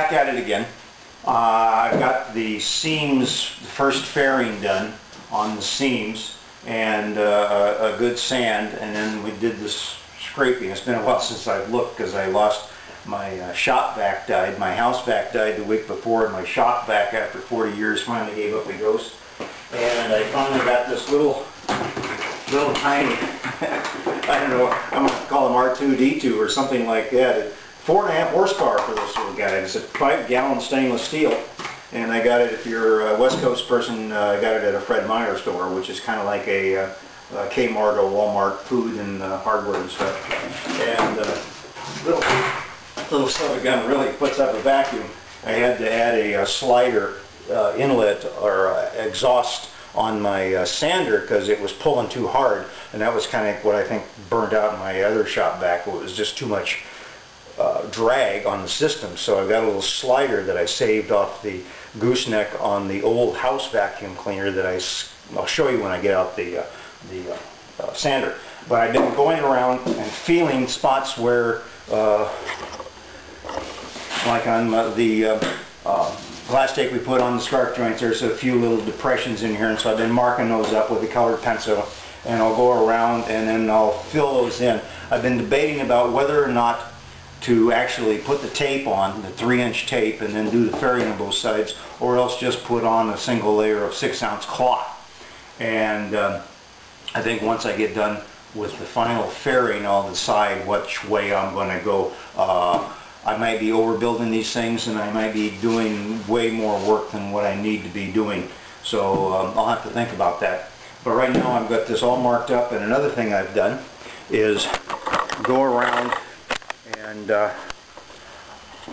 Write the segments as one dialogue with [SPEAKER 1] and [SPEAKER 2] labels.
[SPEAKER 1] back at it again. I got the seams, the first fairing done on the seams, and a good sand, and then we did this scraping. It's been a while since I've looked because I lost my shop vac died. My house vac died the week before, and my shop vac after 40 years finally gave up the ghost. And I finally got this little tiny, I don't know, I'm going to call them R2-D2 or something like that. 4.5 horsepower for this little guy. It's a 5-gallon stainless steel, and I got it, if you're a West Coast person, I got it at a Fred Meyer store, which is kind of like a Kmart or Walmart food and hardware and stuff. And little son of a gun really puts up a vacuum. I had to add a slider inlet or exhaust on my sander because it was pulling too hard, and that was kind of what I think burned out in my other shop vac. It was just too much drag on the system. So I've got a little slider that I saved off the gooseneck on the old house vacuum cleaner that I'll show you when I get out the sander. But I've been going around and feeling spots where like on the glass tape we put on the scarf joints, there's a few little depressions in here, and so I've been marking those up with a colored pencil, and I'll go around and then I'll fill those in. I've been debating about whether or not to actually put the tape on, the 3-inch tape, and then do the fairing on both sides, or else just put on a single layer of 6-ounce cloth. And I think once I get done with the final fairing, I'll decide which way I'm going to go. I might be overbuilding these things, and I might be doing way more work than what I need to be doing. So I'll have to think about that. But right now I've got this all marked up, and another thing I've done is go around and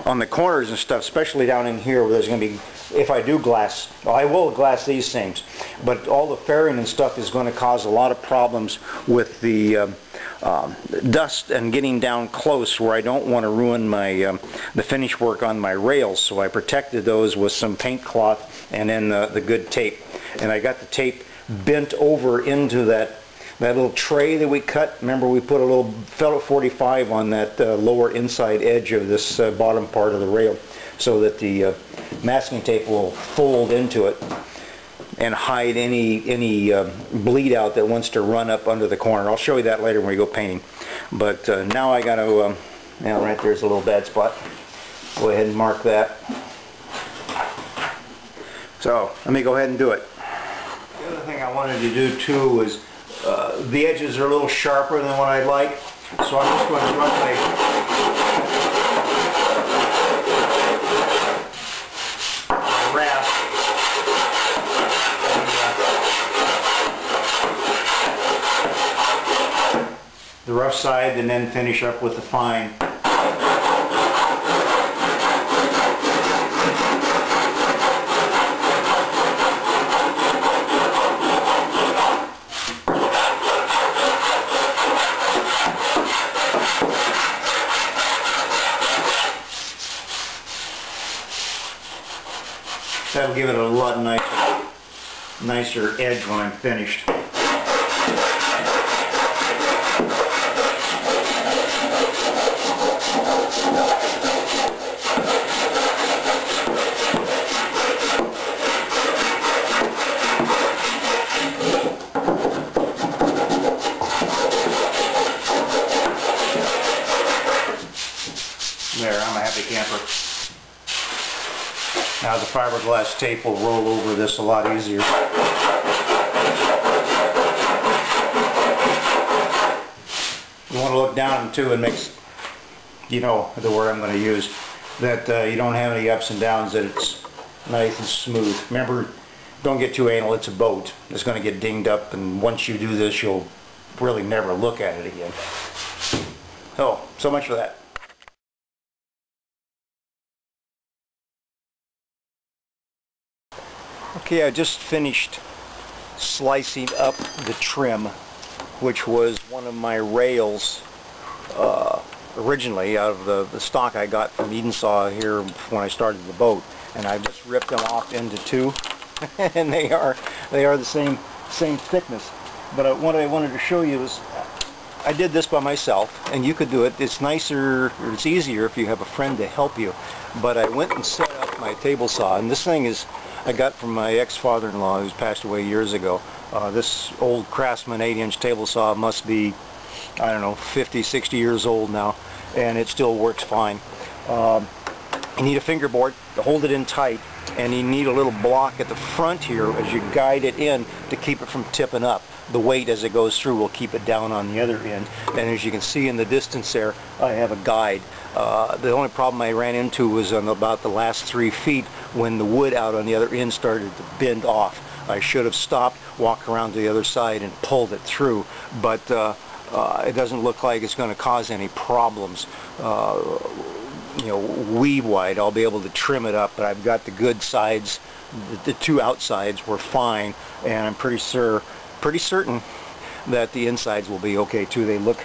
[SPEAKER 1] on the corners and stuff, especially down in here where there's going to be, if I do glass, well, I will glass these things, but all the fairing and stuff is going to cause a lot of problems with the dust and getting down close, where I don't want to ruin my the finish work on my rails. So I protected those with some paint cloth and then the good tape. And I got the tape bent over into that little tray that we cut. Remember, we put a little felt 45 on that lower inside edge of this bottom part of the rail, so that the masking tape will fold into it and hide any bleed out that wants to run up under the corner. I'll show you that later when we go painting. But now I got to, now right there's a little bad spot. Go ahead and mark that. So let me go ahead and do it. The other thing I wanted to do too was the edges are a little sharper than what I'd like, so I'm just going to run my rasp the rough side, and then finish up with the fine. That'll give it a lot nicer edge when I'm finished. There, I'm a happy camper. Now the fiberglass tape will roll over this a lot easier. You want to look down too, and makes, you know the word I'm going to use, that you don't have any ups and downs, that it's nice and smooth. Remember, don't get too anal, it's a boat. It's going to get dinged up, and once you do this, you'll really never look at it again. So much for that. Okay, I just finished slicing up the trim, which was one of my rails originally out of the stock I got from Edensaw here when I started the boat, and I just ripped them off into two, and they are the same thickness. But what I wanted to show you is I did this by myself, and you could do it. It's nicer, or it's easier if you have a friend to help you. But I went and set up my table saw, and this thing is, I got from my ex-father-in-law who's passed away years ago. This old Craftsman 8-inch table saw must be, I don't know, 50, 60 years old now, and it still works fine. You need a fingerboard to hold it in tight, and you need a little block at the front here as you guide it in to keep it from tipping up. The weight as it goes through will keep it down on the other end, and as you can see in the distance there, I have a guide. The only problem I ran into was on about the last 3 feet when the wood out on the other end started to bend off. I should have stopped, walked around to the other side and pulled it through, but it doesn't look like it's going to cause any problems. You know, weave wide, I'll be able to trim it up, but I've got the good sides. The 2 outsides were fine, and I'm pretty certain that the insides will be okay too. They look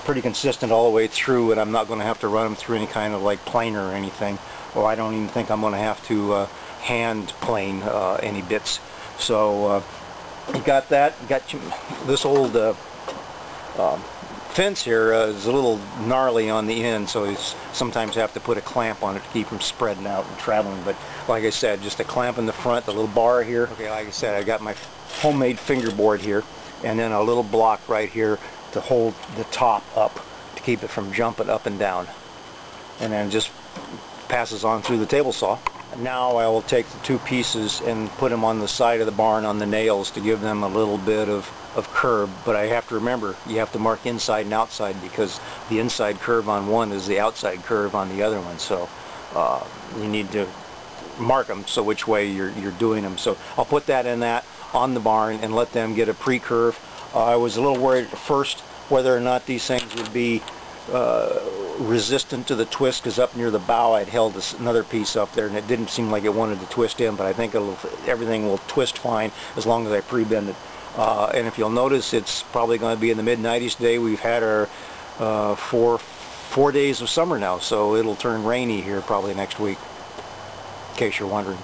[SPEAKER 1] pretty consistent all the way through, and I'm not going to have to run them through any kind of like planer or anything, or I don't even think I'm going to have to hand plane any bits. So you got that. You got this old fence here is a little gnarly on the end, so you sometimes have to put a clamp on it to keep from spreading out and traveling. But like I said, just a clamp in the front, the little bar here. Okay, like I said, I got my homemade fingerboard here, and then a little block right here to hold the top up to keep it from jumping up and down, and then just passes on through the table saw. Now I will take the 2 pieces and put them on the side of the barn on the nails to give them a little bit of curve, but I have to remember you have to mark inside and outside, because the inside curve on one is the outside curve on the other one, so you need to mark them so which way you're doing them. So I'll put that in that on the barn and let them get a pre-curve. I was a little worried at first whether or not these things would be resistant to the twist, because up near the bow I'd held another piece up there and it didn't seem like it wanted to twist in, but I think everything will twist fine as long as I pre-bend it. And if you'll notice, it's probably going to be in the mid-90s today. We've had our 4 days of summer now, so it'll turn rainy here probably next week, in case you're wondering.